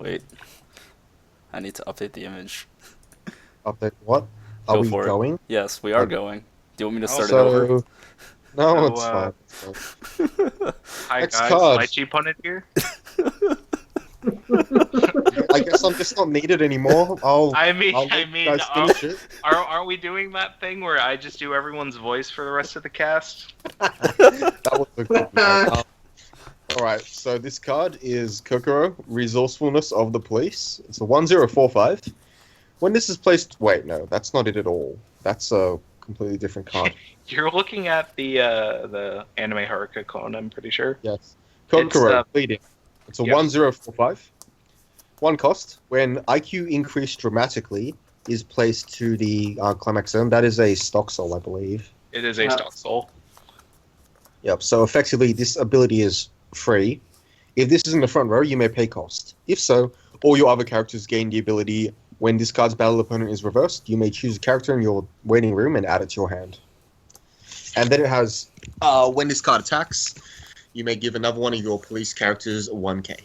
Wait, I need to update the image. Update what? Are Go we for it. going? Yes, we are Okay. going. Do you want me to Oh, start it over? So no, so it's fine. It's fine. hi Next guys, card. lycheepunnet here. I guess I'm just not needed anymore. I'll let you guys finish it. Aren't we doing that thing where I just do everyone's voice for the rest of the cast? That was a good one. All right, so this card is Kokoro, Resourcefulness of the Police. It's a 1045. When this is placed, wait, no, that's not it at all. That's a completely different card. You're looking at the anime Haruka clone, I'm pretty sure. Yes, It's, Kokoro, Bleeding. It's a yes. 1045. One cost. When IQ increased dramatically, is placed to the climax zone. That is a stock soul, I believe. It is a stock soul. Yep. So effectively, this ability is free. If this is in the front row, you may pay cost. If so, all your other characters gain the ability. When this card's battle opponent is reversed, you may choose a character in your waiting room and add it to your hand. And then it has, when this card attacks, you may give another one of your police characters a 1k.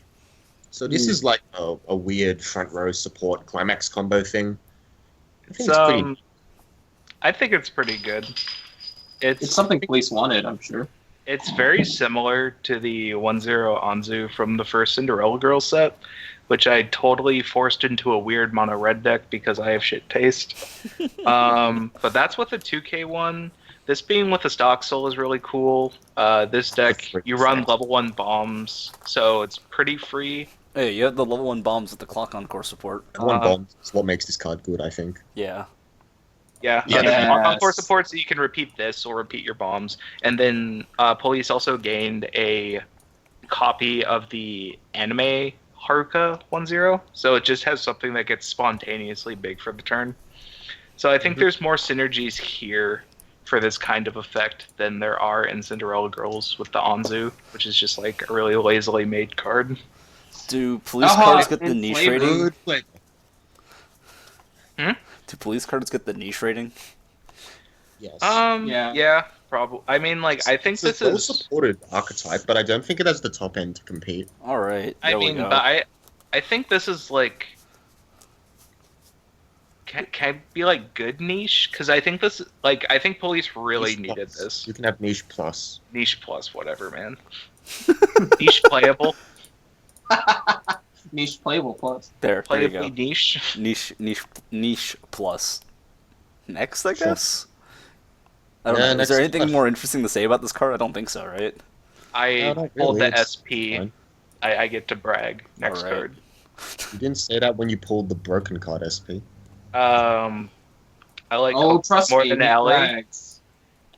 So this is like a weird front row support climax combo thing. I think it's pretty. I think it's pretty good. It's something police wanted, I'm sure. It's very similar to the 1-0 Anzu from the first Cinderella Girl set, which I totally forced into a weird mono red deck because I have shit taste. But that's with a 2k one. This being with a stock soul is really cool. This deck, you run level 1 bombs, so it's pretty free. Hey, you have the level 1 bombs with the clock on core support. One bomb is what makes this card good, I think. Yeah. Yeah, Yes. there's encore support, so you can repeat this or repeat your bombs. And then police also gained a copy of the anime Haruka 1-0, so it just has something that gets spontaneously big for the turn. So I think there's more synergies here for this kind of effect than there are in Cinderella Girls with the Anzu, which is just like a really lazily made card. Do police cards get the niche rating? Hmm? Do police cards get the niche rating? Yes. Yeah, probably. I mean, like, I think this is supported archetype, but I don't think it has the top end to compete. All right. I There we mean, go. but I think this is like, can I be like good niche? Because I think this, like, I think police really Niche needed plus. this. You can have niche plus. Niche plus, whatever, man. Niche playable, Niche playable plus. There you go. playably niche. Niche plus. Next, I Sure. guess. I don't Yeah, know. Is next there anything question. more interesting to say about this card? I don't think so, right? I not pulled really, the it's SP. fine. I get to brag. Next Alright. card. You didn't say that when you pulled the broken card SP. I like Oh, Hope trust more me, than he Ally. brags.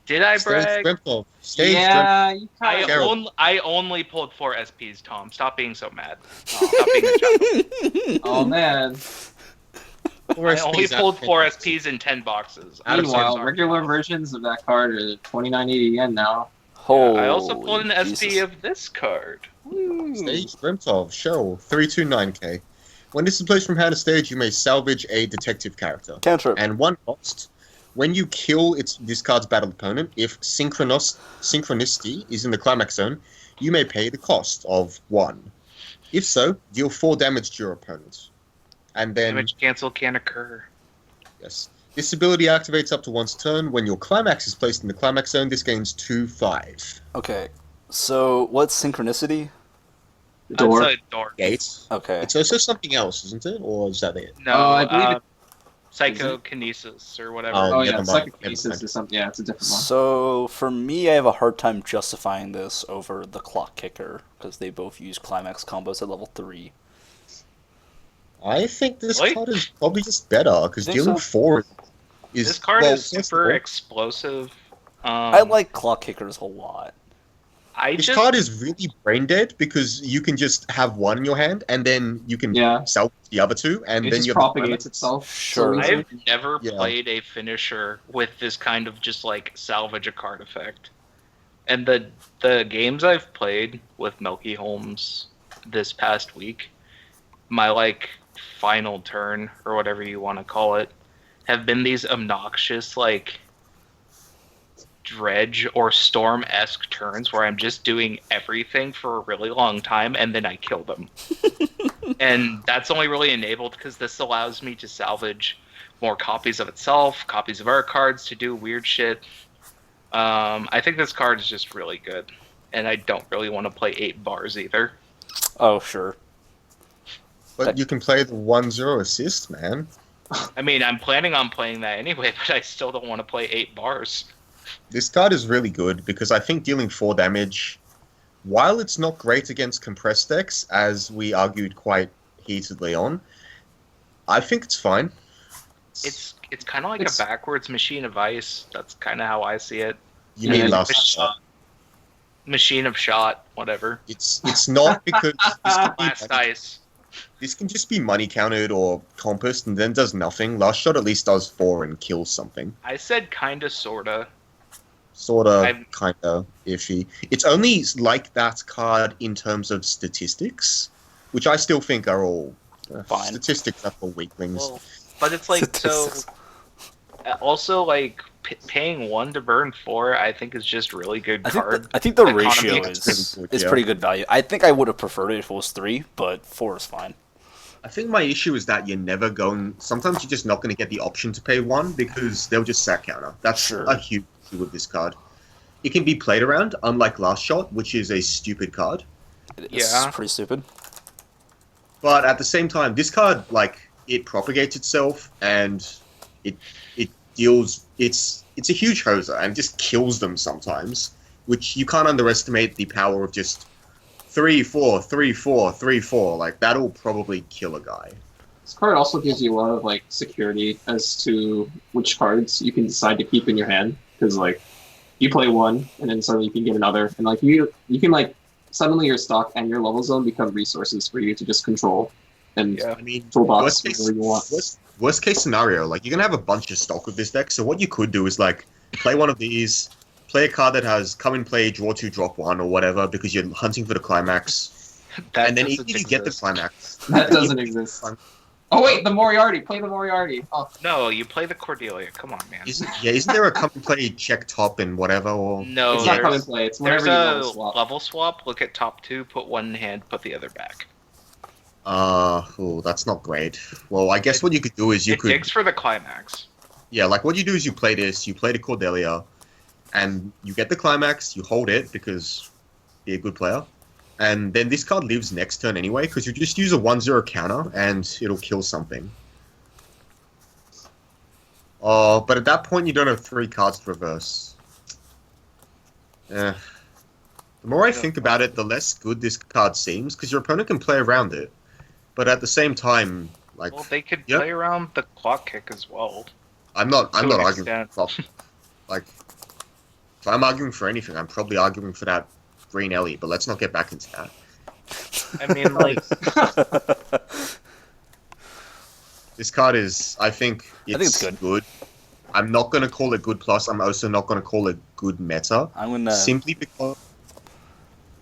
Did I Stage brag? Grimthal. Stage Yeah, you kind of. Gerald. I only pulled 4 SPs, Tom. Stop being so mad. Stop being a child. Oh man. Grimthal. I only SPs out pulled of 4 10. SPs in 10 boxes. Out of Meanwhile, sorry. regular versions of that card are 29.80 yen now. Holy I also pulled an SP Jesus. of this card. Woo. Stage Grimthal. Cheryl. 329k. When this is placed from hand to stage, you may salvage a detective character. Cantrip. And one cost. When you kill this card's battle opponent, if synchronicity is in the climax zone, you may pay the cost of 1. If so, deal 4 damage to your opponent. And then, Damage cancel can occur. yes, this ability activates up to once a turn. When your climax is placed in the climax zone, this gains 2/5. Okay. So, what's synchronicity? Door. It's a door. Gate. Okay. It's also something else, isn't it? Or is that it? No, I believe it- psychokinesis or whatever. Oh, Oh never yeah, mind, psychokinesis never mind. is something. Yeah, it's a different one. So, for me, I have a hard time justifying this over the Clock Kicker, because they both use climax combos at level 3. I think this Really? card is probably just better, because Think dealing so? 4 is... This card well, is first of super all, explosive. I like Clock Kickers a lot. This card is really brain dead because you can just have one in your hand and then you can Yeah. sell the other 2 and It then just you have propagates itself. Sure. So easily. I've never Yeah. played a finisher with this kind of just like salvage a card effect. And the games I've played with Milky Holmes this past week, my like final turn or whatever you want to call it, have been these obnoxious like Dredge or Storm-esque turns where I'm just doing everything for a really long time and then I kill them. And that's only really enabled because this allows me to salvage more copies of itself, copies of our cards to do weird shit. I think this card is just really good. And I don't really want to play 8 bars either. Oh, sure. But you can play the 1-0 assist, man. I mean, I'm planning on playing that anyway, but I still don't want to play 8 bars. This card is really good because I think dealing 4 damage, while it's not great against compressed decks, as we argued quite heatedly on, I think it's fine. It's kind of like a backwards Machine of Ice. That's kind of how I see it. You mean last shot? Machine of Shot, whatever. It's not because Last Ice. This can just be money counted or compassed and then does nothing. Last shot at least does 4 and kills something. I said kinda, sorta. Sorta, kinda iffy. It's only like that card in terms of statistics, which I still think are all fine. Statistics are for weaklings. Well, but it's like, so... Also, like, paying 1 to burn 4, I think is just really good card. I think the Economy ratio is is yeah. pretty good value. I think I would have preferred it if it was 3, but 4 is fine. I think my issue is that you're never going... Sometimes you're just not going to get the option to pay 1 because they'll just sack counter. That's a huge issue with this card. It can be played around, unlike Last Shot, which is a stupid card. It's pretty stupid. But at the same time, this card, like, it propagates itself and it deals... It's a huge hoser and just kills them sometimes, which you can't underestimate the power of just 3-4, 3-4, 3-4. Like, that'll probably kill a guy. This card also gives you a lot of like security as to which cards you can decide to keep in your hand. Because like, you play 1, and then suddenly you can get another, and like you can like suddenly your stock and your level zone become resources for you to just control. And I mean, toolbox whatever you want. Worst case scenario, like, you're gonna have a bunch of stock with this deck. So what you could do is like play one of these. Play a card that has come in play, draw 2, drop 1, or whatever, because you're hunting for the climax. And then even if you get the climax... That doesn't exist. Oh wait, the Moriarty! Play the Moriarty! Oh. No, you play the Cordelia. Come on, man. Isn't there a come in play, check top, and whatever? Or... No, it's not come in play. It's whenever there's you a level swap. Look at top 2, put 1 in hand, put the other back. That's not great. Well, I guess what you could do is It digs for the climax. Yeah, like, what you do is you play this, you play the Cordelia, and you get the climax, you hold it, because you're a good player. And then this card lives next turn anyway, because you just use a 1-0 counter, and it'll kill something. But at that point, you don't have 3 cards to reverse. The more I think about it, the less good this card seems, because your opponent can play around it. But at the same time, like... Well, they could play around the clock kick as well. I'm not arguing for clock. Like, if I'm arguing for anything, I'm probably arguing for that Green Ellie, but let's not get back into that. I mean, like... This card is, I think it's good. I'm not going to call it good plus. I'm also not going to call it good meta. Simply because...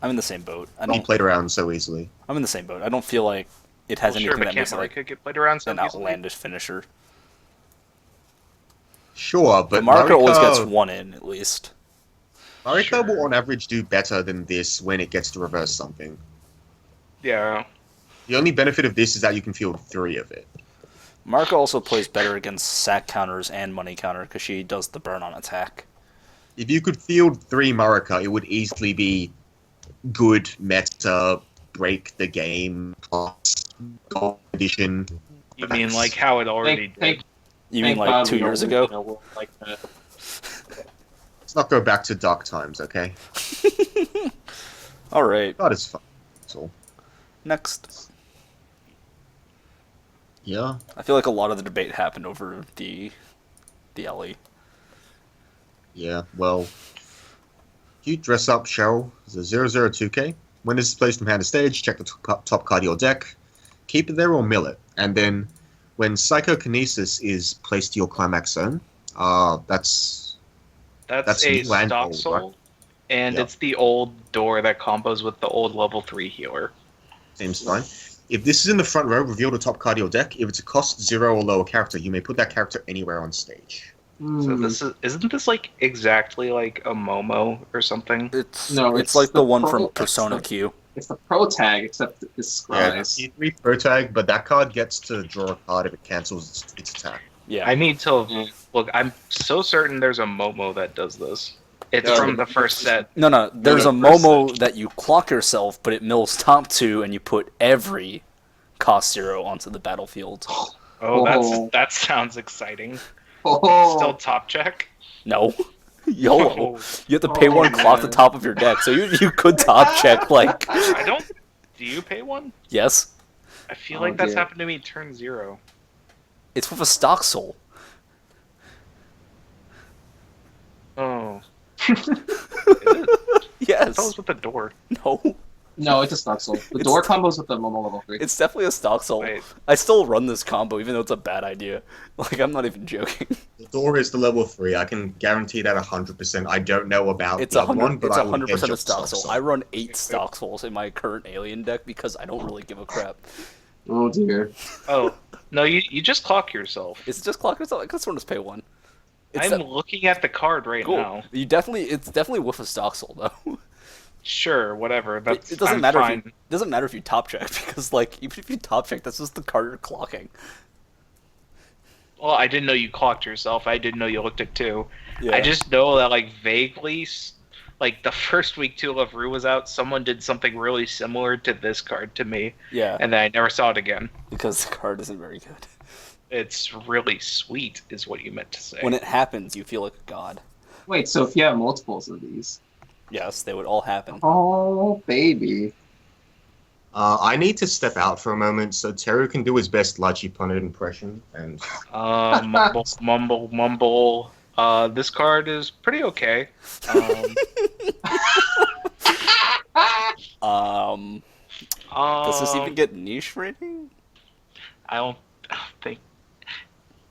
I'm in the same boat. I don't play around so easily. I'm in the same boat. I don't feel like it has anything that makes it like get played around so an outlandish finisher. Sure, but Marika always gets 1 in, at least. Marika will on average do better than this when it gets to reverse something. Yeah. The only benefit of this is that you can field 3 of it. Marika also plays better against sack counters and money counter because she does the burn on attack. If you could field 3 Marika, it would easily be good meta, break the game, plus gold edition. You mean like how it already did? You mean like 2 years ago? Let's not go back to dark times, okay? Alright. That is fun. That's all. Next. Yeah. I feel like a lot of the debate happened over the Ellie. Yeah, well... You dress up Cheryl as a 002k. When this is placed from hand to stage, check the top card of your deck. Keep it there or mill it. And then when Psychokinesis is placed to your climax zone, that's a stock soul, right? And it's the old door that combos with the old level 3 healer. Seems fine. If this is in the front row, reveal the top card of your deck. If it's a cost 0 or lower character, you may put that character anywhere on stage. So isn't this like exactly like a Momo or something? It's like the one from Persona Q. It's the pro tag, except it's Yeah, Scries. E3 Pro Tag, but that card gets to draw a card if it cancels its attack. Yeah. I need to Mm. look. I'm so certain there's a Momo that does this. It's No, from the the first set. No, there's the a first Momo that you clock yourself, but it mills top 2, and you put every cost 0 onto the battlefield. Oh, that sounds exciting. Oh, Still top check. No. YOLO. Oh, You have to pay Oh, one, clock the man. top of your deck, so you could top check, like... I don't. Do you pay one? Yes. I feel Oh, like that's dear. happened to me turn 0. It's with a stock soul. Oh. Is it? I Yes. thought it was with the door. No. no, it's a stock soul. The door combos with the Momo level 3. It's definitely a stock soul. Wait. I still run this combo, even though it's a bad idea. Like, I'm not even joking. The door is the level 3. I can guarantee that 100%. I don't know about It's the other one, 100%. but It's I would 100% hedge a up stock soul. Soul. I run 8 stock souls in my current alien deck because I don't really give a crap. Oh dear. Oh no, you just clock yourself. It's just clock yourself. I could sort of pay one. It's I'm looking at the card right cool. now. It's definitely with a stock soul though. Sure, whatever. That's It doesn't I'm matter. fine. It doesn't matter if you top check because like even if you top check, that's just the card you're clocking. Well, I didn't know you clocked yourself. I didn't know you looked at 2. Yeah. I just know that like vaguely, like the first week 2 of Rue was out, someone did something really similar to this card to me, Yeah, and then I never saw it again. because the card isn't very good. It's really sweet, is what you meant to say. When it happens, you feel like a god. Wait, so if you have multiples of these, Yes, they would all happen. oh baby. I need to step out for a moment so Teru can do his best lycheepunnet impression. And Mumble, mumble. This card is pretty okay. Does this even Um, get niche rating? I don't think.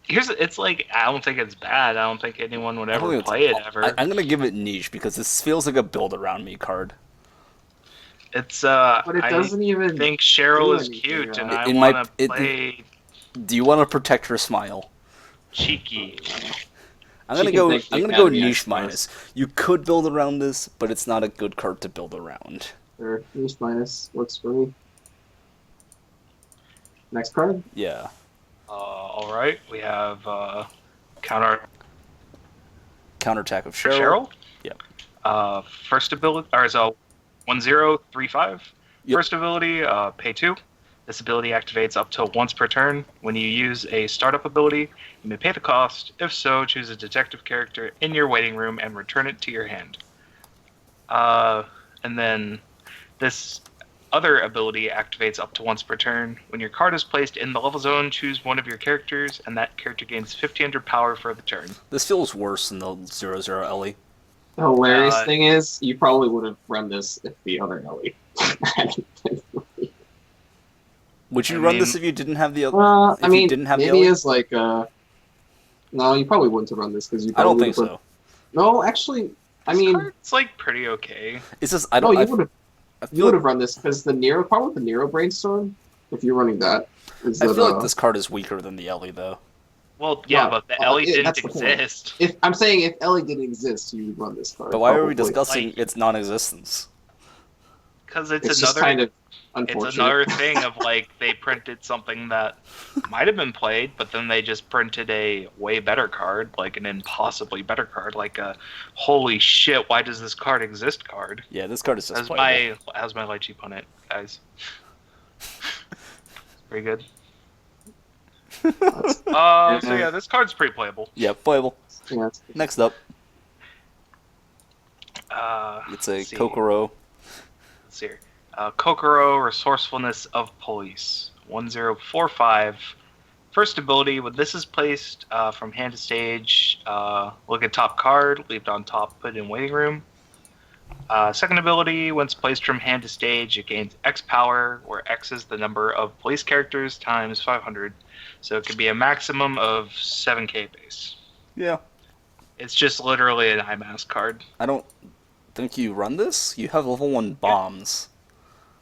It's like I don't think it's bad. I don't think anyone would I don't ever think it's- play it ever. I'm gonna give it niche because this feels like a build around me card. It's But it doesn't I even. think Cheryl do is anything, cute, and right? I It might- want to it- play Do you want to protect her smile? cheeky. I'm She gonna can go. thank the I'm gonna go Academy niche X minus. You could build around this, but it's not a good card to build around. Sure, niche minus works for me. Next card. Yeah. All right, we have counter Counterattack of for Cheryl. Cheryl. Yep. First ability, or so 1035. Yep. First ability, pay 2. This ability activates up to once per turn. When you use a startup ability, you may pay the cost. If so, choose a detective character in your waiting room and return it to your hand. And then this other ability activates up to once per turn. When your card is placed in the level zone, choose one of your characters, and that character gains 1500 power for the turn. This feels worse than the 0-0 Ellie. The hilarious Uh, thing is, you probably would have run this if the other Ellie. Would you I run mean- this if you didn't have the other? Well, If I you mean, didn't have the maybe Ellie? it's like no, you probably wouldn't have run this because you. I don't probably think would've so. No, actually, I mean, It's like pretty okay. It's just I no, don't. you would have. I You feel would like, have run this because the Nero part with the Nero brainstorm. If you're running that, is I that, feel like this card is weaker than the Ellie though. Well, yeah, Well, but the Ellie didn't that's the point. exist. If I'm saying if Ellie didn't exist, you would run this card. But why are we probably. discussing Like- its non-existence? Because it's It's just another kind of it's unfortunate. another thing of like they printed something that might have been played, but then they just printed a way better card, like an impossibly better card, like a holy shit, why does this card exist card? Yeah, this card is just How's playable. my lycheepunnet, guys? Pretty good. So yeah, this card's pretty playable. Yeah, playable. Yeah, it's- Next up, it's a let's see. Kokoro. Let's see here. Kokoro, Resourcefulness of Police. 1045. First ability, when this is placed from hand to stage, look at top card, leave it on top, put it in waiting room. Second ability, when it's placed from hand to stage, it gains X power, where X is the number of police characters times 500. So it could be a maximum of 7k base. Yeah. It's just literally an IMAS card. I don't think you run this. You have level 1 bombs.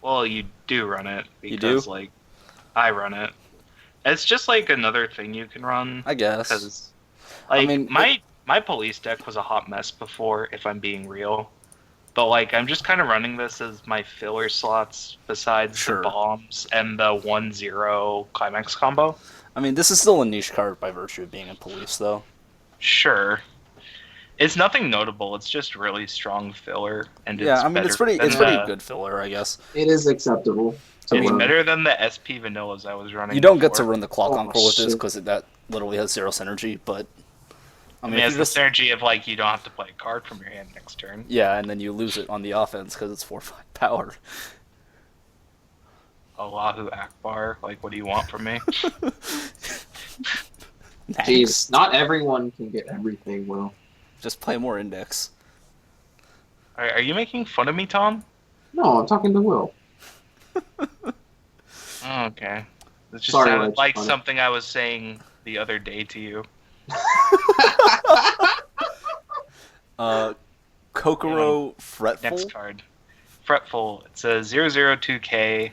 Well, you do run it You because, do? like, I run it. It's just like another thing you can run I guess. because Like, I mean, my police deck was a hot mess before, if I'm being real. But, like, I'm just kind of running this as my filler slots besides Sure. the bombs and the 1-0 climax combo. I mean, this is still a niche card by virtue of being a police, though. Sure. It's nothing notable. It's just really strong filler, and Yeah, I mean, better it's pretty than good filler, I guess. It is acceptable. to It's run. better than the SP vanillas I was running. You don't get to before. run the clock Oh, encore with this shit. because that literally has 0 synergy, but... I mean, it has the synergy of, like, you don't have to play a card from your hand next turn. Yeah, and then you lose it on the offense because it's 4/5 power. Allahu Akbar. Like, what do you want from me? Jeez, not everyone can get everything, Will. Just play more index. Are you making fun of me, Tom? No, I'm talking to Will. Oh, okay. It just Sorry, sounded Rich, like funny. something I was saying the other day to you. Kokoro Fretful? Next card. Fretful. It's a 002K.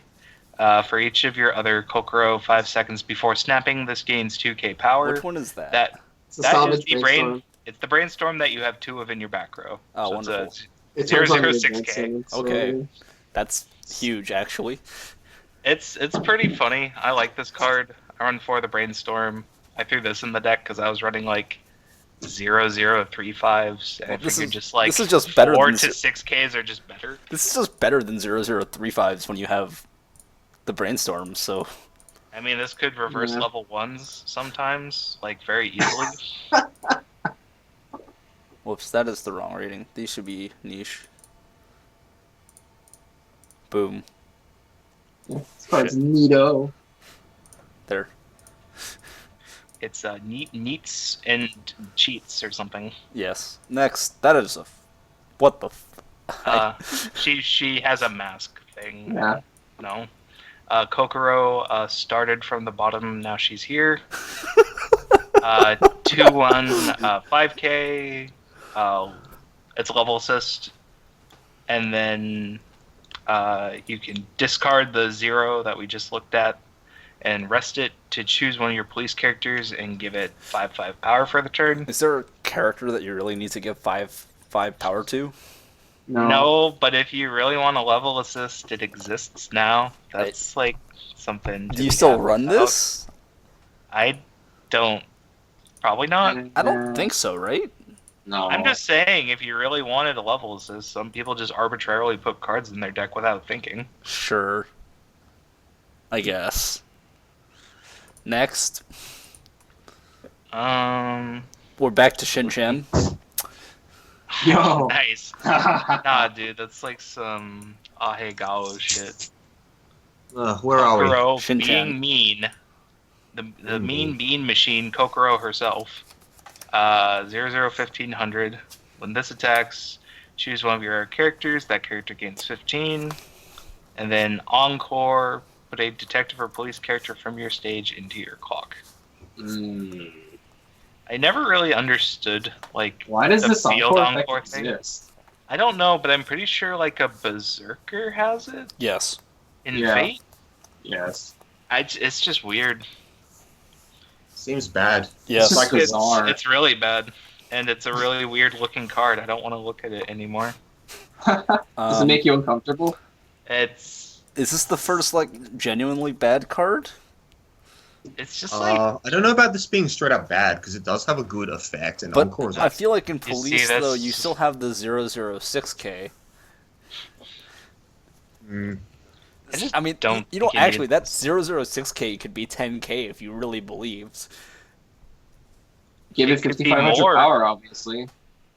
For each of your other Kokoro 5 seconds before snapping, this gains 2K power. Which one is that? That It's a that salvage is the brainstorm. it's the brainstorm that you have 2 of in your back row. Oh, So wonderful. It turns on your 006K. advanced Okay. summons, That's huge, actually. It's pretty funny. I like this card. I run for the brainstorm. I threw this in the deck because I was running like 0-0-3-5s, and Well, I this figured is- just like this is just better 4 than to z- 6Ks are just better. This is just better than 0-0-3-5s when you have the brainstorm, so... I mean, this could reverse Yeah. level 1s sometimes, like very easily. Whoops, that is the wrong rating. These should be niche. Boom. This card's neato. There. It's neats and cheats or something. Yes. Next, that is a... What the... She has a mask thing. Yeah. No. Kokoro started from the bottom. Now she's here. 2-1, 5K. It's level assist, and then you can discard the 0 that we just looked at, and rest it to choose one of your police characters and give it 5/5 power for the turn. Is there a character that you really need to give 5/5 power to? No, but if you really want a level assist, it exists now. That's like something. to Do you be still happy run about. this? I don't. Probably not. I don't think so, right? No. I'm just saying, if you really wanted a level assist, some people just arbitrarily put cards in their deck without thinking. Sure. I guess. Next, we're back to Shin-Chan. Yo. Nice. Nah, dude, that's like some Ahegao shit. Where are we? Kokoro Shin-Chan. being mean. The mean bean machine, Kokoro herself. 0-0-1500. When this attacks, choose one of your characters. That character gains 15. And then Encore, put a detective or police character from your stage into your clock. Mm. I never really understood, like, Why does the this field encore effect thing. exist? I don't know, but I'm pretty sure, like, a Berserker has it Yes. in Yeah. Fate. Yes. It's just weird. Seems bad. Yes. It's like bizarre. It's really bad, and it's a really weird looking card. I don't want to look at it anymore. Does it make you uncomfortable? It's Is this the first, like, genuinely bad card? just like I don't know about this being straight up bad because it does have a good effect and But Encore is I feel like in You see, police, though, that's- you still have the 006K. I just I mean, don't you know, think you actually, need- that 006K could be 10K if you really believed. Give It it could be 5,500 more. power, obviously.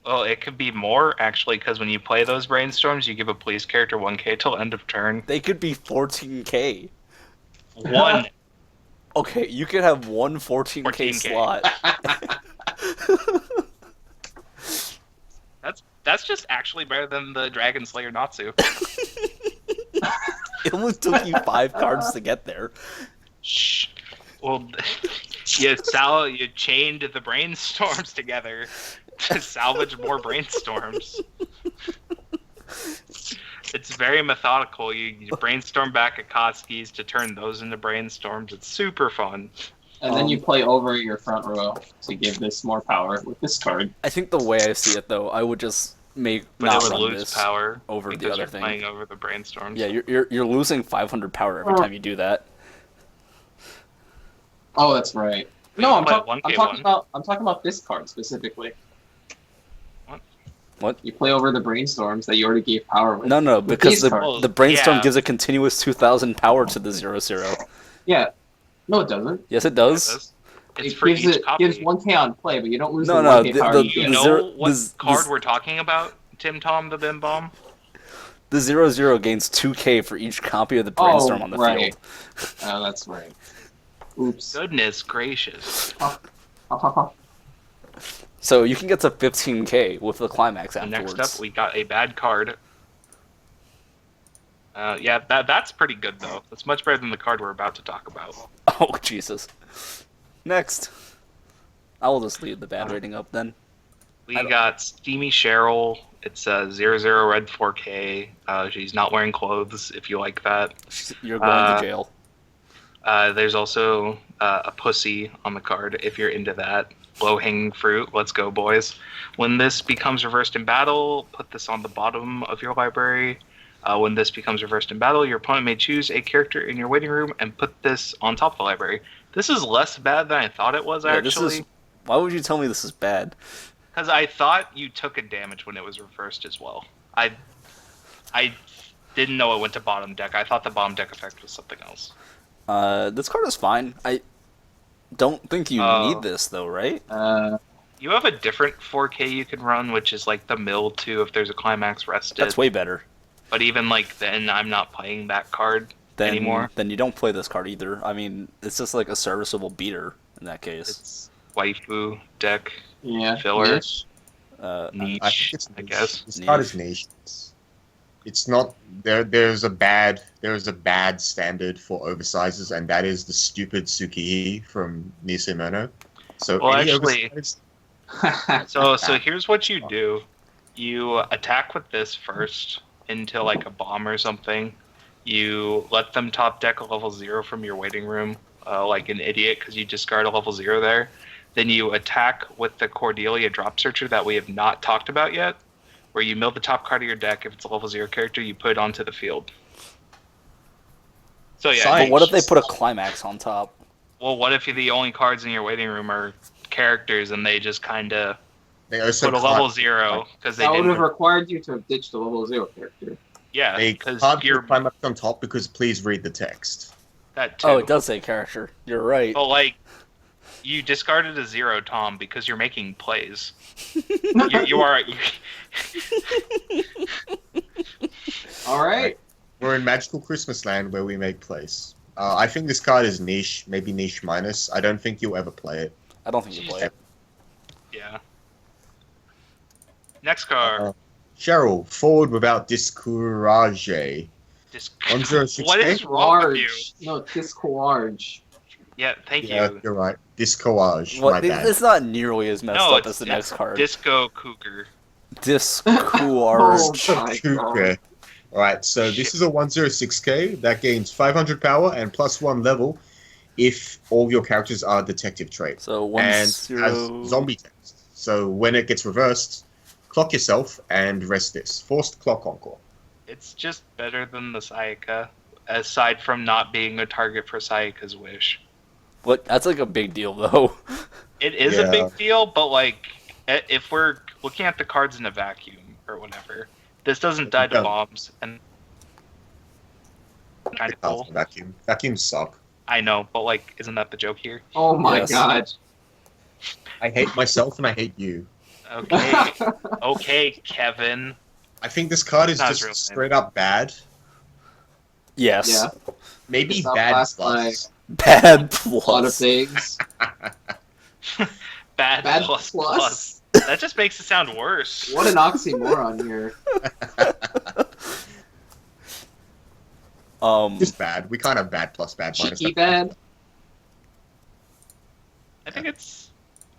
well, it could be more actually because when you play those brainstorms, you give a police character 1K till end of turn. They could be 14K. One. Okay, you could have one 14K 14K. slot. That's just actually better than the Dragon Slayer Natsu. It only took you 5 cards to get there. Shh. Well, you chained the brainstorms together to salvage more brainstorms. It's very methodical. You brainstorm back at Koski's to turn those into brainstorms. It's super fun. And then you play over your front row to give this more power with this card. I think the way I see it, though, I would just But not it would run lose this power over because the other you're thing. playing over the brainstorms. Yeah, you're losing 500 power every time you do that. Oh, that's right. No, I'm, Play I'm 1K1. talking about this card specifically. What? You play over the brainstorms that you already gave power with. No, With because these the cards. the brainstorm Yeah. gives a continuous 2,000 power to the 0/0. Yeah. No, it doesn't. Yes, it does. It's It for gives each it copy. gives 1k on play, but you don't lose No, the no, 1k the- power. the- you Do you get. know zero- what this- card this- we're talking about, Tim Tom the Bim Bomb? The 0/0 gains 2k for each copy of the brainstorm on the right. field. Oh, that's right. Oops. Goodness gracious. Ha, ha, ha. So you can get to 15k with the climax And afterwards. next up, we got a bad card. Yeah, that's pretty good, though. That's much better than the card we're about to talk about. Oh, Jesus. Next. I will just leave the bad rating up then. We I don't- got Steamy Cheryl. It's a 0/0 red 4K. She's not wearing clothes, if you like that. You're going to jail. There's also a pussy on the card, if you're into that. Low-hanging fruit. Let's go, boys. When this becomes reversed in battle, put this on the bottom of your library. When this becomes reversed in battle, your opponent may choose a character in your waiting room and put this on top of the library. This is less bad than I thought it was, Yeah, this actually. is. Why would you tell me this is bad? Because I thought you took a damage when it was reversed as well. I didn't know it went to bottom deck. I thought the bottom deck effect was something else. This card is fine. I don't think you need this though, right? You have a different 4K you can run, which is like the mill too if there's a climax rested. That's way better. But even like then, I'm not playing that card anymore. Then you don't play this card either. I mean, it's just like a serviceable beater in that case. It's waifu deck Yeah. filler. Niche. Niche, I think it's I niche. guess. This card is Niche. niche. It's not there. There's a bad standard for oversizes, and that is the stupid Tsukihi from Nisimono. So Well, any actually- oversized- So here's what you do: you attack with this first into like a bomb or something. You let them top deck a level 0 from your waiting room, like an idiot, because you discard a level 0 there. Then you attack with the Cordelia Drop Searcher that we have not talked about yet, where you mill the top card of your deck. If it's a level 0 character, you put it onto the field. So yeah. Science. But what if they put a climax on top? Well, what if the only cards in your waiting room are characters and they just kind of they also put a can't- level 0 because they That would have didn't? required you to have ditched the level 0 character. Yeah, They because can't you're put climax on top because please read the text. that too. Oh, it does say character. You're right. But like, you discarded a 0, Tom, because you're making plays. you are. All right. We're in magical Christmas land where we make plays. I think this card is niche, maybe niche minus. I don't think you'll ever play it. I don't think you play it. Yeah. Next card. Cheryl, forward without discourage. Dis- 106K? what is wrong with you? No, discourage. Yeah, thank Yeah, you. you're right. Discourage. Well, my bad. it's not nearly as messed No, up it's as the next card. Disco Cougar. Discourage. Oh my god. Okay. Alright, so this is a 106k that gains 500 power and +1 level if all your characters are detective traits. So one And zero. has zombie text. So when it gets reversed, clock yourself and rest this. Forced clock encore. It's just better than the Sayaka, aside from not being a target for Sayaka's wish. What? That's like a big deal though. It is Yeah. a big deal, but like, if we're looking at the cards in a vacuum or whatever, this doesn't die to Yeah. bombs and kind of cool. Vacuum. Vacuums suck. I know, but like, isn't that the joke here? Oh my Yes. god. I hate myself and I hate you. Okay, okay, Kevin. I think this card is Not his real just name. straight up bad. Yes. Yeah. Maybe It's not bad classed plus. Bad A lot of plus. things. Bad, Bad plus plus? plus. That just makes it sound worse. What an oxymoron here. Just bad. We can't have bad plus bad minus. Cheeky bad. I think it's.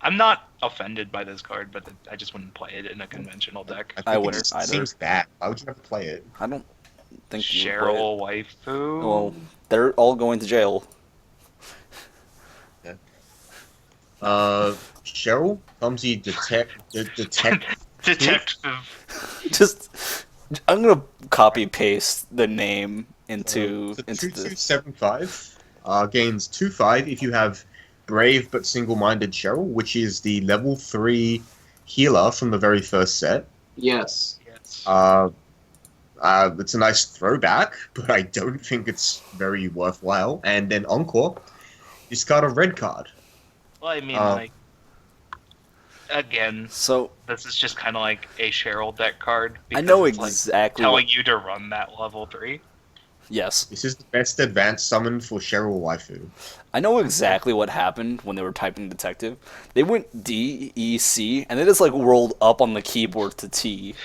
I'm not offended by this card, but I just wouldn't play it in a conventional deck. think I it wouldn't just either. seems bad. Why would you ever play it? I don't think you would play it. Cheryl waifu. Well, they're all going to jail. Cheryl, Clumsy, detect. Detective. Just, I'm gonna copy paste the name into So into the. 2275 gains 2/5 if you have Brave but Single-Minded Cheryl, which is the level 3 healer from the very first set. Yes. Yes. It's a nice throwback, but I don't think it's very worthwhile. And then Encore, discard a red card. Well, I mean, Uh, like, again, So this is just kind of like a Cheryl deck card. I know it's, like, exactly. telling you to run that level 3. Yes, This is the best advanced summon for Cheryl Waifu. I know exactly what happened when they were typing detective. They went D E C and they just like rolled up on the keyboard to T.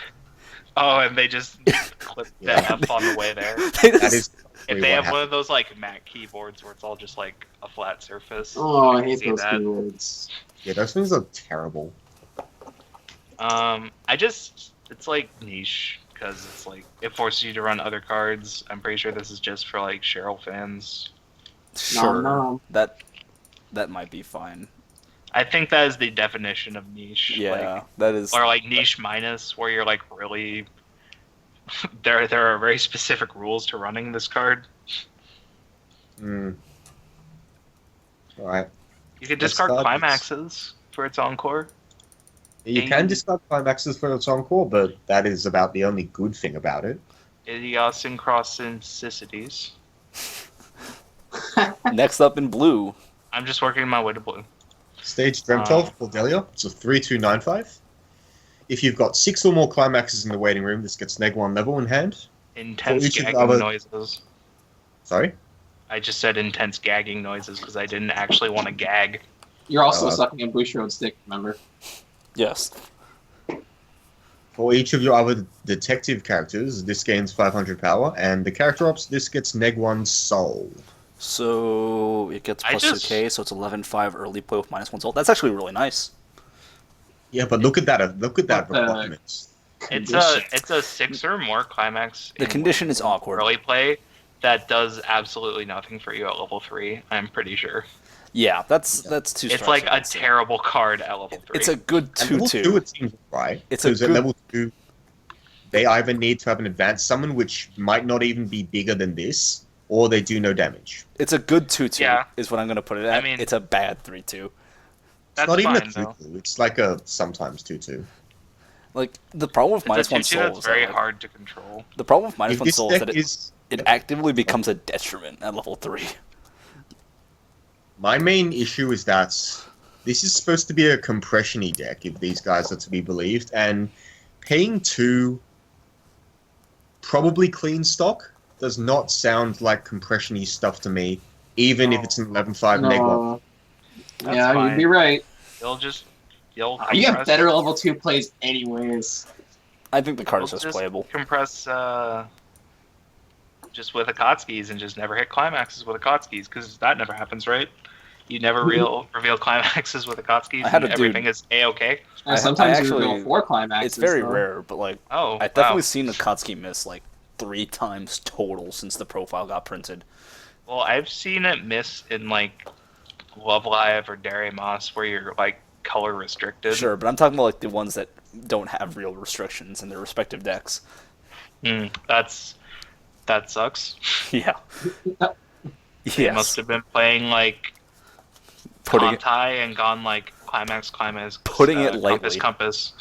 Oh, and they just clipped that up on the way there. They That just- is If they have one of those like Mac keyboards where it's all just like a flat surface. Oh, I can hate see those that. keywords. Yeah, those things are terrible. It's like niche because it's like it forces you to run other cards. I'm pretty sure this is just for like Cheryl fans. sure, No. that might be fine. I think that is the definition of niche. Yeah, like, that is. or like niche minus, where you're like really. There are very specific rules to running this card. Mm. Alright. You could Let's discard start climaxes for its encore. You can discard climaxes for its encore, but that is about the only good thing about it. Idiosyncrasicities. Next up in blue. I'm just working my way to blue. Stage Dreamt of, Cordelia. It's a 3/2/9/5. If you've got 6 or more climaxes in the waiting room, this gets -1 level in hand. Intense each of the gagging other- noises. Sorry? I just said intense gagging noises because I didn't actually want to gag. You're also Uh, sucking a Bushiroad stick, remember? Yes. For each of your other detective characters, this gains 500 power, and the character ops, this gets -1 soul. So it gets I plus just- 2k, so it's 11-5 early play with -1 soul. That's actually really nice. Yeah, but look at that But the- requirement. It's a 6 or more climax. The in condition is awkward. early play that does absolutely nothing for you at level 3. I'm pretty sure. Yeah, that's too. It's strikes like a against it. terrible card at level 3. It's a good At level 2, 2/2. it seems right. It's a Because at good- level 2, they either need to have an advanced summon, which might not even be bigger than this, or they do no damage. It's a good 2/2. Yeah. Is what I'm gonna put it at. I mean- It's a bad 3/2. That's It's not even fine, a though. 2/2. It's like a sometimes 2/2. Like the problem with It's a -1 2/2 soul that's is very that, like, hard to control. the problem with If -1 this soul is deck that is... it actively becomes a detriment at level 3. My main issue is that this is supposed to be a compression-y deck, if these guys are to be believed, and paying 2 probably clean stock does not sound like compression-y stuff to me, even if it's an 11/5 -1. No. That's Yeah, fine. you'd be right. You'll You have compress- better level 2 plays anyways. I think the card is you'll just playable. compress just with Akatsuki's and just never hit climaxes with Akatsuki's because that never happens, right? You never reveal climaxes with Akatsuki's I had and a dude- everything is a-okay. And I sometimes you actually- reveal 4 climaxes. It's very though. rare, but like Oh, I've definitely wow. seen Akatsuki miss like 3 times total since the profile got printed. Well, I've seen it miss in like Love Live or Dairy Moss where you're like color restricted. Sure, but I'm talking about like the ones that don't have real restrictions in their respective decks. That sucks. Yeah. They must Yes. have been playing like Putting it, Contai and gone like climax, Putting it lightly. compass.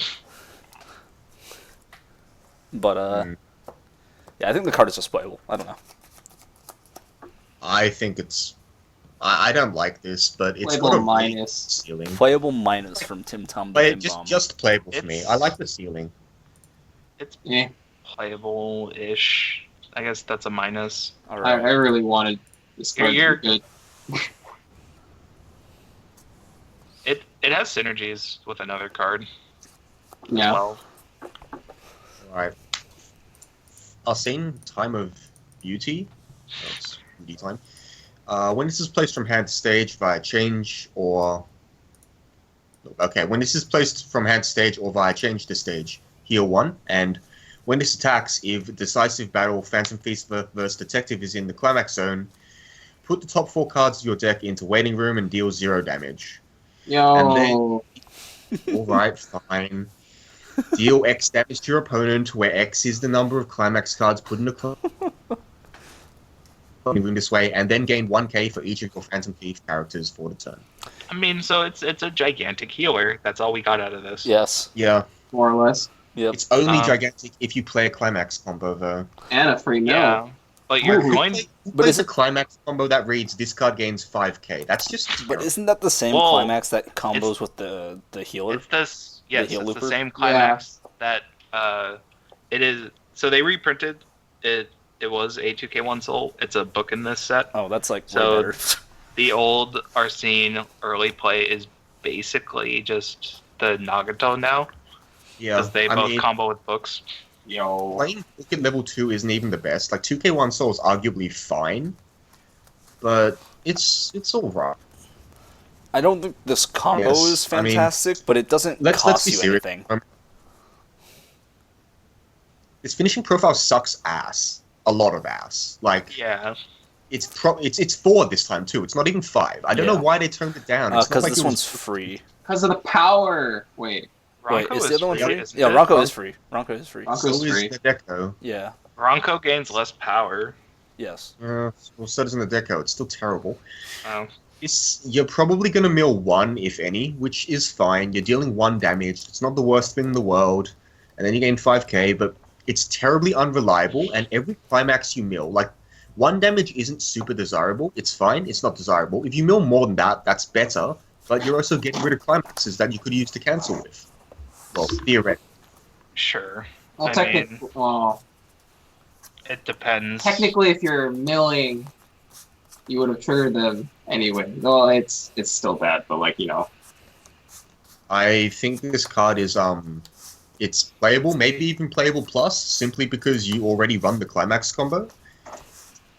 but yeah, I think the card is just playable. I don't know. I think it's... I don't like this, but it's Playable got a minus. ceiling. Playable minus from Tim Tom. But the it Bim just playable for me. It's- I like the ceiling. It's Yeah, playable-ish. I guess that's a minus. All I right. really wanted this card You're- to be good. It has synergies with another card as Yeah. well. Alright. Arsene, Time of Beauty. That's beauty time. When this is placed from hand to stage via change or... Okay, when this is placed from hand to stage or via change to stage, heal 1. And when this attacks, if Decisive Battle, Phantom Feast versus Detective is in the climax zone, put the top 4 cards of your deck into Waiting Room and deal 0 damage. And then- Yo. Alright, fine. Deal X damage to your opponent, where X is the number of climax cards put in the moving this way, and then gain 1k for each of your Phantom Thief characters for the turn. I mean, so it's a gigantic healer. That's all we got out of this. Yes. Yeah, More or less. Yep. it's only Um, gigantic if you play a climax combo, though. And a free mill. Yeah, but you're Who going. plays But is a it- climax combo that reads this card gains 5k? That's just But terrible. isn't that the same Well, climax that combos with the healer? It's this. Yes, heal it's looper? the same climax that it is. So they reprinted it. It was a 2K1 soul. It's a book in this set. Oh, that's like So- way better. The old Arsene early play is basically just the Nagato now Yeah, because they I both mean, combo with books. Yo. playing book at level 2 isn't even the best. Like 2k1 soul is arguably fine, but it's alright. I don't think this combo Yes, is I mean, fantastic, but it doesn't Let's cost be you serious. anything. This finishing profile sucks ass. A lot of ass. Like Yeah, it's 4 this time too. It's not even 5. I don't know Yeah. why they turned it down. It's not Because like this it was- one's free. Because of the power. Wait. Wait, Ronco is is the other one free, free? isn't Yeah, it? Ronco is free. Ronco is free. Ronco- So Goes is free. the deco. Yeah. Ronco gains less power. Yes. Well, so doesn't the deco. It's still terrible. Oh, You're probably going to mill 1, if any, which is fine. You're dealing 1 damage. It's not the worst thing in the world. And then you gain 5k, but it's terribly unreliable, and every climax you mill, like, 1 damage isn't super desirable. It's fine. It's not desirable. If you mill more than that, that's better, but you're also getting rid of climaxes that you could use to cancel with. Well, theoretically. sure. Well, I technically, It depends. technically, if you're milling, you would have triggered them anyway. Well, it's still bad, but like I think this card is, it's playable, maybe even playable plus, simply because you already run the climax combo,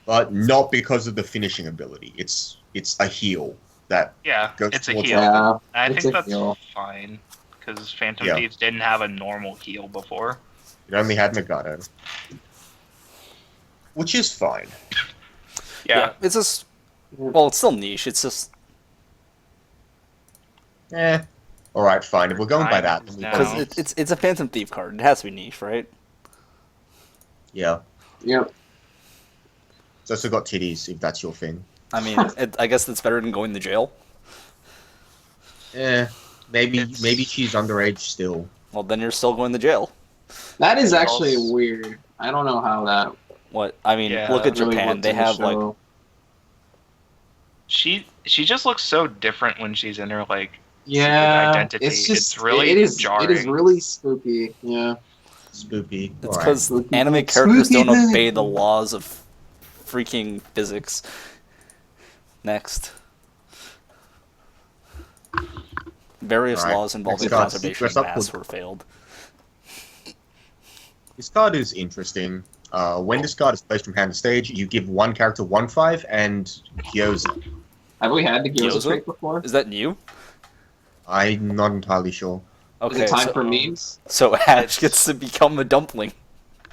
but not because of the finishing ability. It's a heal that Yeah, goes it's a towards heal. Yeah, I it's think a that's heal. fine because Phantom Yeah. Thieves didn't have a normal heal before. it only had Nagato. Which is fine. Yeah, It's just. Well, it's still niche. It's just. Alright, fine. If we're going by that, then we No. Because it's a Phantom Thief card. It has to be niche, right? yeah. Yep. It's also got titties, if that's your thing. I mean, I guess it's better than going to jail. Maybe It's- maybe she's underage still. Well, then you're still going to jail. That is actually Else- weird. I don't know how that What? I mean, Yeah, look at really Japan. worked They in the have, like. show. she just looks so different when she's in her like Yeah, identity. it's just It's really it is jarring. really spooky. Yeah. Spoopy. It's Alright. because Spooky- anime characters don't spooky obey thing. the laws of freaking physics. Next. Various Alright, laws involving next card. conservation Dress of up mass with- were failed. This card is interesting. When this card is placed from hand to stage, you give one character 1/5 and Gyoza. Have we had the Gyoza Gyoza? trait before? Is that new? I'm not entirely sure. Is Okay, it time so, for memes? so Ash gets to become a dumpling.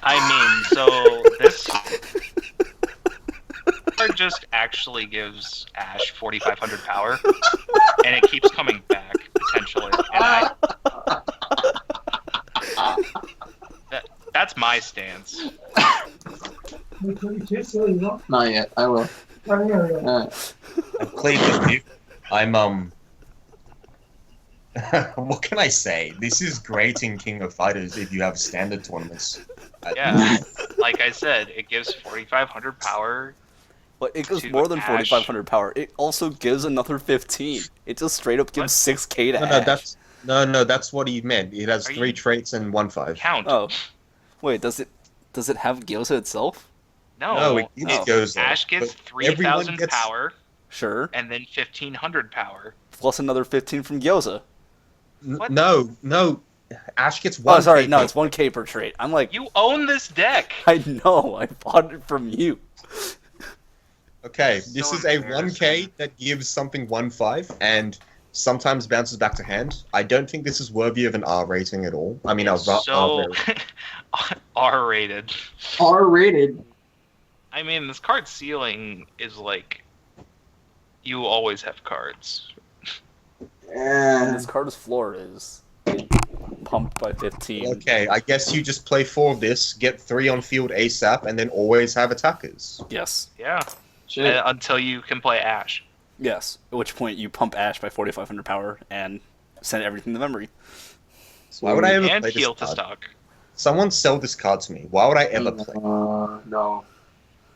I mean, so this card just actually gives Ash 4,500 power, and it keeps coming back potentially. And that's my stance. Not yet. I will. I've played with you. I'm what can I say? This is great in King of Fighters if you have standard tournaments. Yeah, like I said, it gives 4,500 power. But it gives To more than Ash. 4,500 power. It also gives another 15. It just straight up gives 6k to Ash. That's what he meant. It has Are 3 you- traits and 1/5. Count. Oh. Wait, does it have Gyoza itself? No, it goes there. Ash gets But everyone 3,000 gets- power Sure. and then 1,500 power. Plus another 15 from Gyoza. What? No. Ash gets 1. Oh, sorry, no, it's 1k per trait. I'm like, You own this deck. I know, I bought it from you. Okay, So this is a embarrassing. 1k that gives something 1/5 and sometimes bounces back to hand. I don't think this is worthy of an R rating at all. I mean, It's R so rating. R-rated. R-rated. I mean, this card ceiling is like you always have cards. And this card's floor is pumped by 15. Okay, I guess you just play 4 of this, get 3 on field ASAP, and then always have attackers. Yes. Yeah. Shit. Until you can play Ash. Yes. At which point you pump Ash by 4,500 power and send everything to memory. Why would I ever And play heal this to card? stock. Someone sell this card to me. Why would I ever play? No.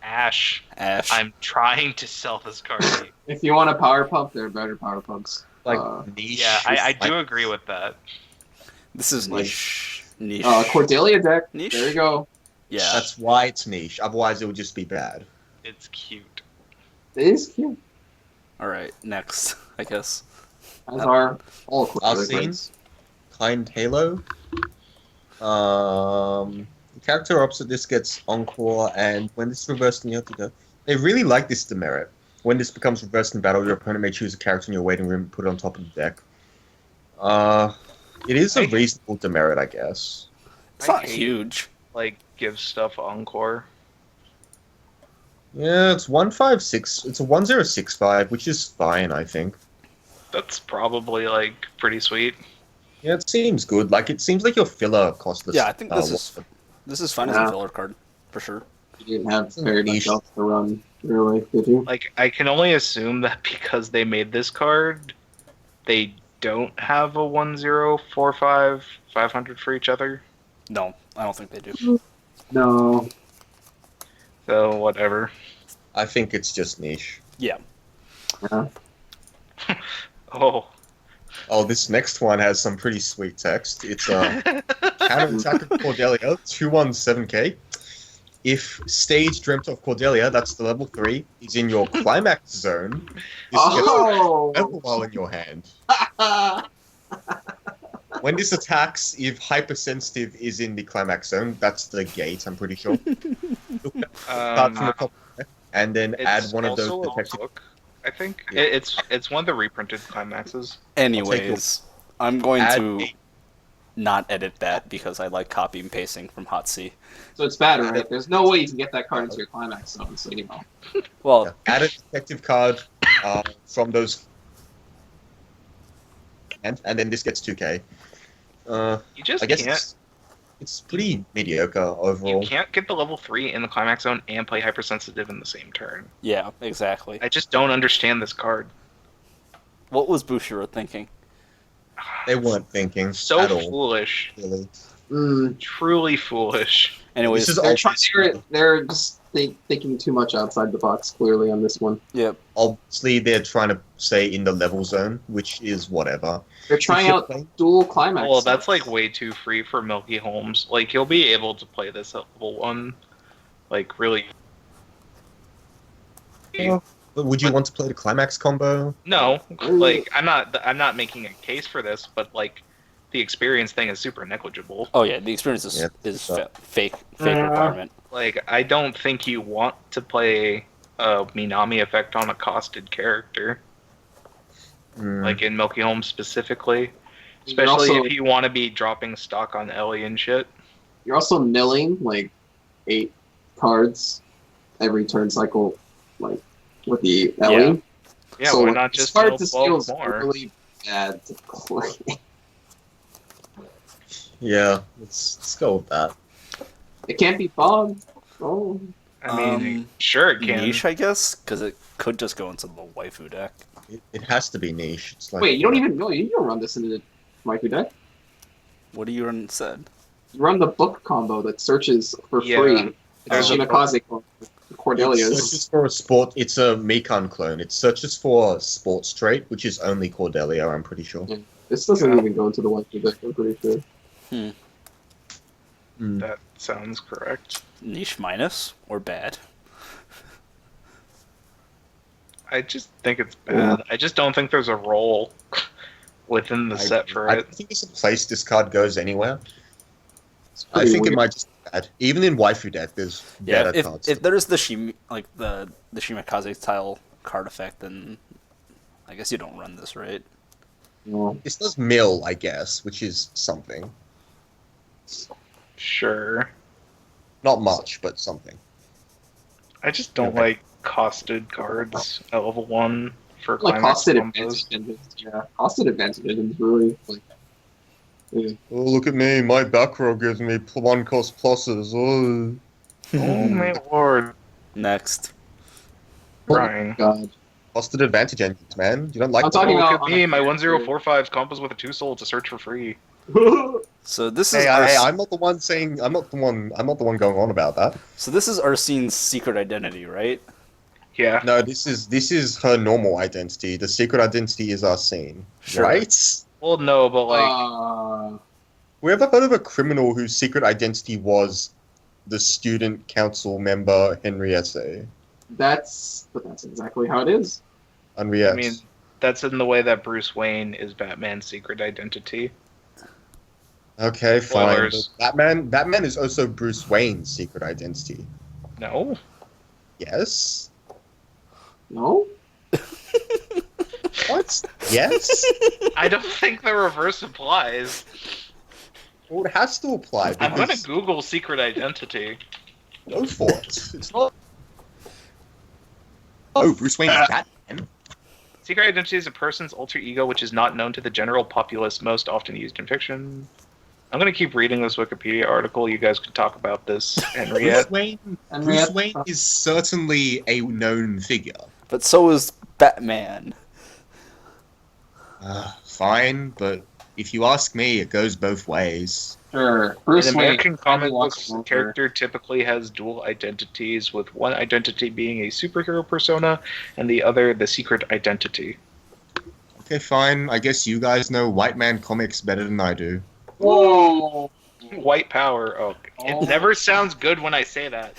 Ash. Ash. I'm trying to sell this card to you. If you want a power pump, there are better power pumps. Like niche. Yeah, I is do like- agree with that. This is Like- niche. Niche. Cordelia deck. Niche? There you go. Yeah. That's why it's niche. Otherwise, it would just be bad. It's cute. It is cute. All right. Next, I guess. As are all Cordelia I've seen. cards. Kind Halo. The character opposite this gets Encore, and when this is reversed in your go, they really like this demerit. When this becomes reversed in battle, your opponent may choose a character in your waiting room and put it on top of the deck. It is a reasonable demerit, I guess. It's I not hate- huge. Like, give stuff Encore. Yeah, it's 156. It's a 1065, which is fine, I think. That's probably, like, pretty sweet. Yeah, it seems good. Like, it seems like your filler costless. Yeah, I think this is fine as Yeah. a filler card for sure. You didn't have It's a very niche. much else to run, really, did you? Like, I can only assume that because they made this card, they don't have a 1045 500 for each other. No, I don't think they do. No. So, whatever. I think it's just niche. Yeah. Yeah. Oh. Oh, this next one has some pretty sweet text. It's Counter Attack of Cordelia, 217k. If Stage Dreamt of Cordelia, that's the level 3, is in your climax zone, this gets Oh! level while in your hand. When this attacks, if Hypersensitive is in the climax zone, that's the gate, I'm pretty sure. Look at card from the top left, and then add one of those also a detective. book, I think. Yeah. It's one of the reprinted climaxes. Anyways, I'm going Add to a- not edit that because I like copy and pasting from Hot C. So it's bad, right? There's no way you can get that card into your climax zone, so you know. Well, Yeah, add a detective card from those, and then this gets 2k. You just I guess can't. it's pretty mediocre overall. You can't get the level 3 in the climax zone and play hypersensitive in the same turn. yeah, exactly. I just don't understand this card. What was Bushiro thinking? They weren't thinking So at all. foolish. Really. Truly foolish. Anyways, This is They're trying. They're just thinking too much outside the box. Clearly, on this one, yep. Obviously, they're trying to stay in the level zone, which is whatever. they're trying If you're out playing- dual climax. Well, that's zones. like way too free for Milky Holmes. Like, he'll be able to play this at level 1. Like, really. But would you want to play the climax combo? No, like, I'm not making a case for this, but, like, the experience thing is super negligible. Oh yeah, the experience is, Yeah, fake Yeah. requirement. Like, I don't think you want to play a Minami effect on a costed character, like in Milky Holmes specifically. You're Especially also- if you want to be dropping stock on Ellie and shit. You're also milling like 8 cards every turn cycle, like with the Ellie. Yeah, so why not this just card mill just 12 feels more? really bad to play. Yeah, let's go with that. It can't be fun. Oh, I mean, Um, sure it can. Niche, I guess, because it could just go into the waifu deck. It has to be niche. It's like, wait, you don't even know. You don't run this in the Mighty deck. What do you said? You run the book combo that searches for Yeah, free. there's It's a Shinakaze It Cordelia's. searches for a sport. It's a Mikan clone. It searches for sports trait, which is only Cordelia. I'm pretty sure. This doesn't Yeah. even go into the Mighty deck. I'm pretty sure. That sounds correct. Niche minus or bad? I just think it's bad. I just don't think there's a role within the set for I it. don't think it's a place this card goes anywhere. It's I pretty think it weird. might just be bad. Even in waifu deck, there's Yeah, better cards. if there's the the Shimakaze style card effect, then I guess you don't run this, right? No. This does mill, I guess, which is something. Sure. Not much, but something. I just don't Okay. like costed cards at level 1 for Like climax costed combos. advantage engines. Yeah, costed advantage engines really like. Yeah. Oh, look at me. My back row gives me one cost pluses. Oh. Oh my lord, Next. crying. God. Costed advantage engines, man. You don't like I'm them? talking Oh, about look at on me, a my character. 1045 combos with a 2-soul to search for free. So this is Hey, our I'm not the one saying. I'm not the one going on about that. so this is Arsene's secret identity, right? Yeah. No, this is her normal identity. The secret identity is Arsene, Sure. right? Well, no, but like, We ever heard of a criminal whose secret identity was the student council member Henriette? that's exactly how it is. Henriette. I mean, that's in the way that Bruce Wayne is Batman's secret identity. Okay, fine. Spoilers. But Batman is also Bruce Wayne's secret identity. No. Yes. No? What? Yes. I don't think the reverse applies. Well, it has to apply. I'm gonna Because Google secret identity. go for it. It's not. Oh, Bruce Wayne is Batman. Secret identity is a person's alter ego which is not known to the general populace, most often used in fiction. I'm gonna keep reading this Wikipedia article. You guys can talk about this, Henriette. Bruce Henriette- Wayne is certainly a known figure. But so is Batman. Fine, but if you ask me, it goes both ways. Sure. Bruce In Wayne. American comic Henry walks books, over. the character typically has dual identities, with one identity being a superhero persona and the other the secret identity. Okay, fine. I guess you guys know white man comics better than I do. Whoa! White power. Oh, Oh. it never sounds good when I say that.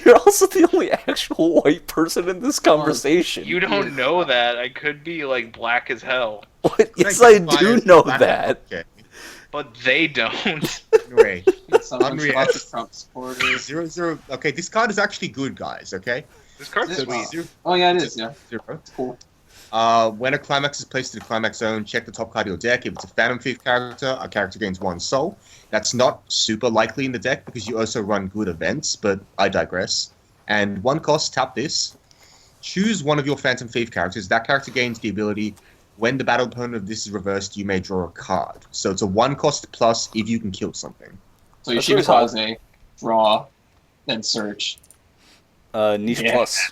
You're also the only actual white person in this conversation. You don't know that. I could be like black as hell, What? Yes, I do know that. Okay. but they don't. Anyway, Someone Henriette. lots of Trump supporters. 0-0. Okay, this card is actually good, guys. Okay. This card's Is it? sweet. Zero, Oh yeah, it is. Yeah, 0. cool. When a climax is placed in the climax zone, check the top card of your deck. If it's a Phantom Thief character, a character gains 1 soul. That's not super likely in the deck because you also run good events, but I digress. And 1 cost, tap this. Choose one of your Phantom Thief characters. That character gains the ability, when the battle opponent of this is reversed, you may draw a card. So it's a 1 cost plus if you can kill something. So you That's should really cause a draw, then search. Niche Yeah. plus.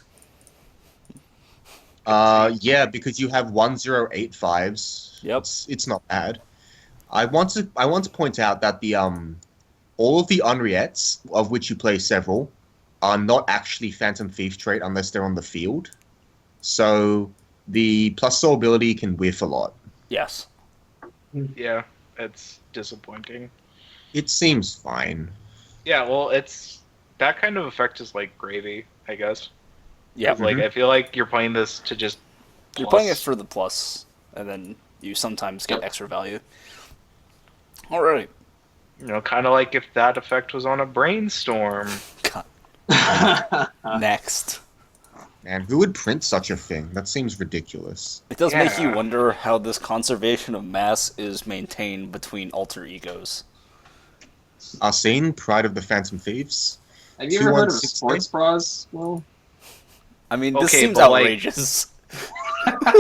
Yeah, because you have 1085s. Yep. It's not bad. I want to point out that the all of the Henriettes, of which you play several, are not actually Phantom Thief trait unless they're on the field. So the plus soul ability can whiff a lot. Yes. Yeah, it's disappointing. It seems fine. Yeah, well, it's that kind of effect is like gravy, I guess. Yep. Like I feel like you're playing this to just. You're plus. playing it for the plus, and then you sometimes get extra value. Alright. You know, kind of like if that effect was on a brainstorm. Next. Man, who would print such a thing? That seems ridiculous. It does make you Yeah. wonder how this conservation of mass is maintained between alter egos. Arsene, Pride of the Phantom Thieves. Have you ever heard of 2160? sports bras? Well, I mean, this Okay, seems but, like- outrageous.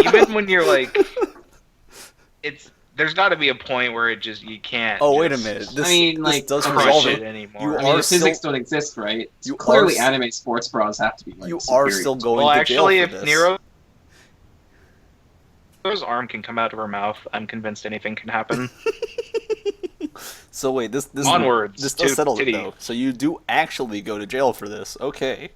Even when you're like, there's got to be a point where it just you can't. Oh, wait a just minute. This, I mean, this like, does crush resolve it it. anymore. You I mean, are the physics still- don't exist, right? you Clearly, are s- anime sports bras have to be like. You are superior. still going Well, to actually, jail if for this. Nero's arm can come out of her mouth, I'm convinced anything can happen. So wait, this Onwards this does to settle it titty. though. So you do actually go to jail for this. Okay.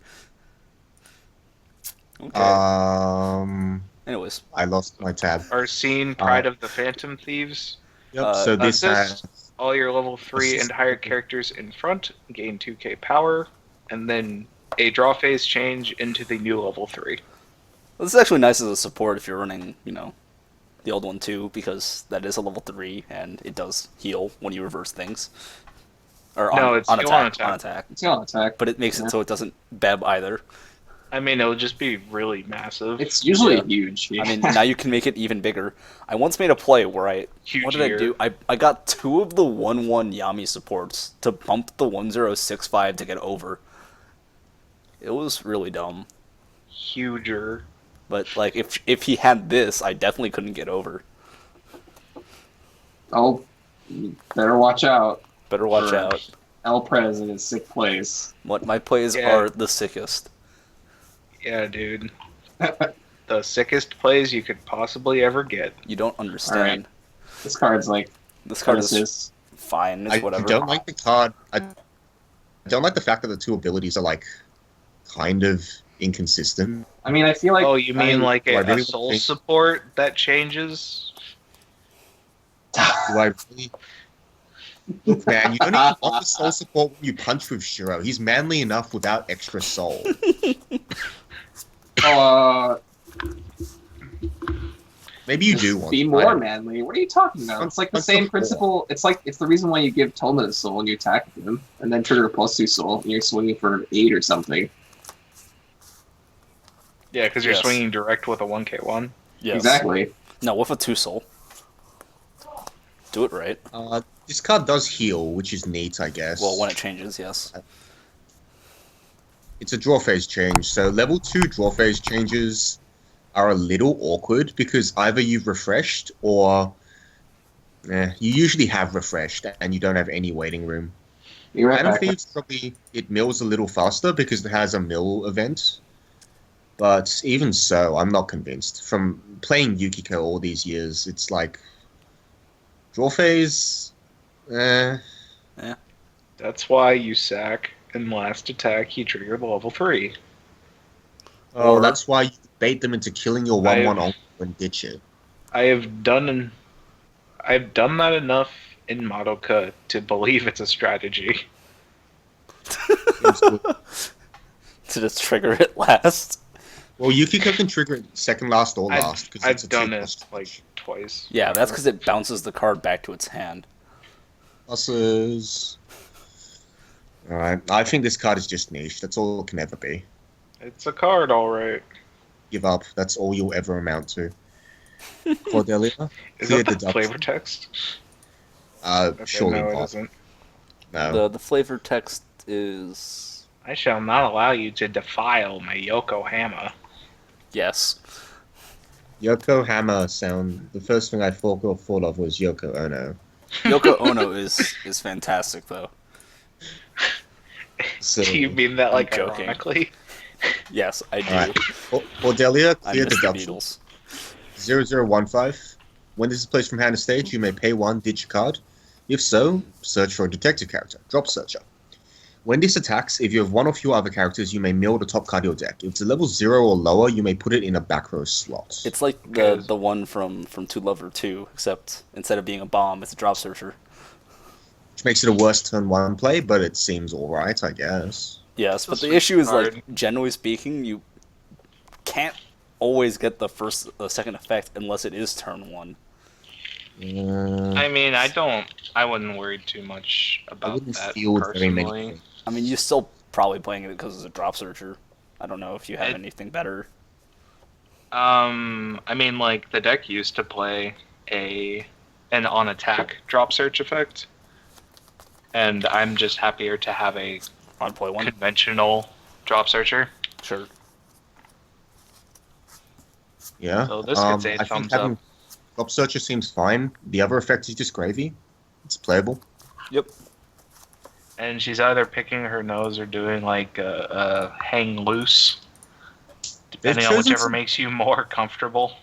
Okay. I Anyways, lost my tab. Arsene, Pride of the Phantom Thieves. Yep. So this Assist has all your level 3 and higher characters in front, gain 2k power, and then a draw phase change into the new level 3. this is actually nice as a support if you're running, the old one too, because that is a level 3 and it does heal when you reverse things. Or No, it's on heal attack, on on attack. attack. It's on attack. But it makes it so it doesn't beb either. I mean, it'll just be really massive. It's usually Yeah. huge. I mean, now you can make it even bigger. I once made a play where Huge what did I ear. do? I got 2 of the 1/1 Yami supports to bump the 1065 to get over. It was really dumb. huger. But like, if he had this, I definitely couldn't get over. Oh, you better watch out. Better watch for out. El Prez in his sick plays. What my plays Yeah. are the sickest. Yeah, dude. The sickest plays you could possibly ever get. You don't understand. This card's like This card is assist. fine. It's I whatever. don't like the card. I don't like the fact that the two abilities are like kind of inconsistent. I mean, I feel like Oh, you mean like do I a really soul think- support that changes? Do I really? Look, man, you don't even want the soul support when you punch with Shiro. He's manly enough without extra soul. uh, Maybe you do want be to, more right? manly. What are you talking about? It's like the Punch same the principle. It's like it's the reason why you give Toma the soul and you attack him, and then trigger a +2 soul, and you're swinging for 8 or something. Yeah, because you're Yes. swinging direct with a 1k1. Yes. Exactly. No, with a 2-soul. Do it right. This card does heal, which is neat, I guess. Well, when it changes, yes. It's a draw phase change, so level 2 draw phase changes are a little awkward because either you've refreshed or you usually have refreshed and you don't have any waiting room. You're right Phantom back. Thieves probably it mills a little faster because it has a mill event. But even so, I'm not convinced. From playing Yukiko all these years, it's like draw phase. That's why you sack and last attack you trigger the level 3. Oh, Or- that's why you bait them into killing your 1/1 uncle and ditch it. I've done that enough in Madoka to believe it's a strategy. Seems good. To just trigger it last. Well, Yukiko can trigger it second last or last because it's a I've done 2+ it like twice. Yeah, that's because it bounces the card back to its hand. pluses. All right, I think this card is just niche. That's all it can ever be. It's a card, all right. Give up. That's all you'll ever amount to. Cordelia, Is clear that the deduction. flavor text? Okay, Surely no, it not. isn't. No. The flavor text is I shall not allow you to defile my Yokohama. yes. Yokohama sound. The first thing I thought of was Yoko Ono. Yoko Ono is fantastic though. So, Do you mean that like joking. ironically? Yes, I do. Alright. Cordelia, I clear miss the deduction. Beatles. 0015. When this is placed from hand to stage, you may pay 1, ditch a card. If so, search for a detective character. Drop searcher. When this attacks, if you have one or fewer other characters, you may mill the top card of your deck. If it's a level 0 or lower, you may put it in a back row slot. It's like the one from Two Lover 2, except instead of being a bomb, it's a drop searcher. Which makes it a worse turn 1 play, but it seems alright, I guess. Yes, but That's the issue is hard. like generally speaking, you can't always get the second effect unless it is turn 1. I mean, I wouldn't worry too much I about wouldn't that feel very many personally. things. I mean, you're still probably playing it because it's a drop searcher. I don't know if you have I- anything better. I mean, like the deck used to play an on attack drop search effect, and I'm just happier to have a I'd play one. conventional drop searcher. Sure. Yeah. So this gets a I think thumbs having up. Drop Searcher seems fine. The other effect is just gravy. It's playable. Yep. And she's either picking her nose or doing like a hang loose, depending on chosen whichever some- makes you more comfortable.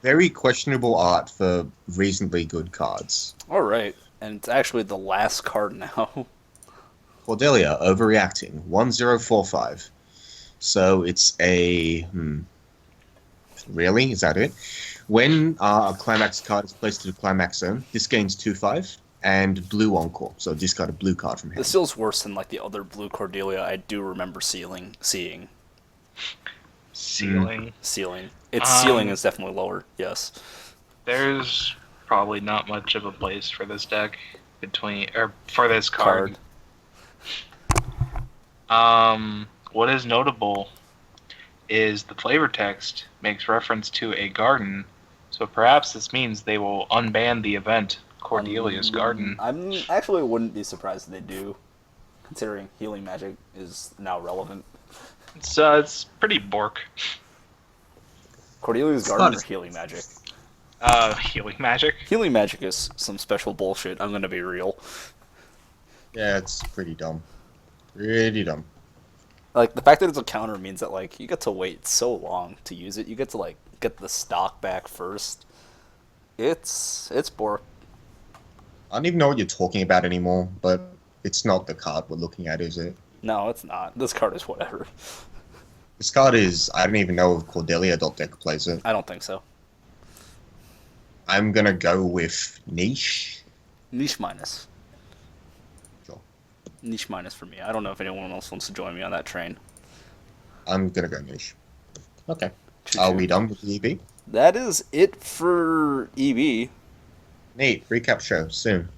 Very questionable art for reasonably good cards. All right, and it's actually the last card now. Cordelia, overreacting. 1045. So it's a. Really? Is that it? When a climax card is placed to the climax zone, this gains 2/5 and blue encore. So discard a blue card from hand. This feels worse than like the other blue Cordelia I do remember seeing. Ceiling. Sealing. Its Um, ceiling is definitely lower. Yes. There's probably not much of a place for this deck for this card. What is notable is the flavor text makes reference to a garden, so perhaps this means they will unban the event Cordelia's Garden. I'm actually wouldn't be surprised if they do, considering healing magic is now relevant. It's pretty bork. Cordelia's It's not Garden or as- Healing Magic? Healing magic. Healing Magic is some special bullshit, I'm gonna be real. Yeah, it's pretty dumb. Pretty dumb. Like, the fact that it's a counter means that, like, you get to wait so long to use it. You get to, like, get the stock back first. It's bork. I don't even know what you're talking about anymore, but it's not the card we're looking at, is it? No, it's not. This card is whatever. This card is, I don't even know if Cordelia.deck plays it. I don't think so. I'm gonna go with Niche. Niche minus. Sure. Niche minus for me. I don't know if anyone else wants to join me on that train. I'm gonna go Niche. Okay. Choo-choo. Are we done with the EB? That is it for EB. Neat. Recap show soon.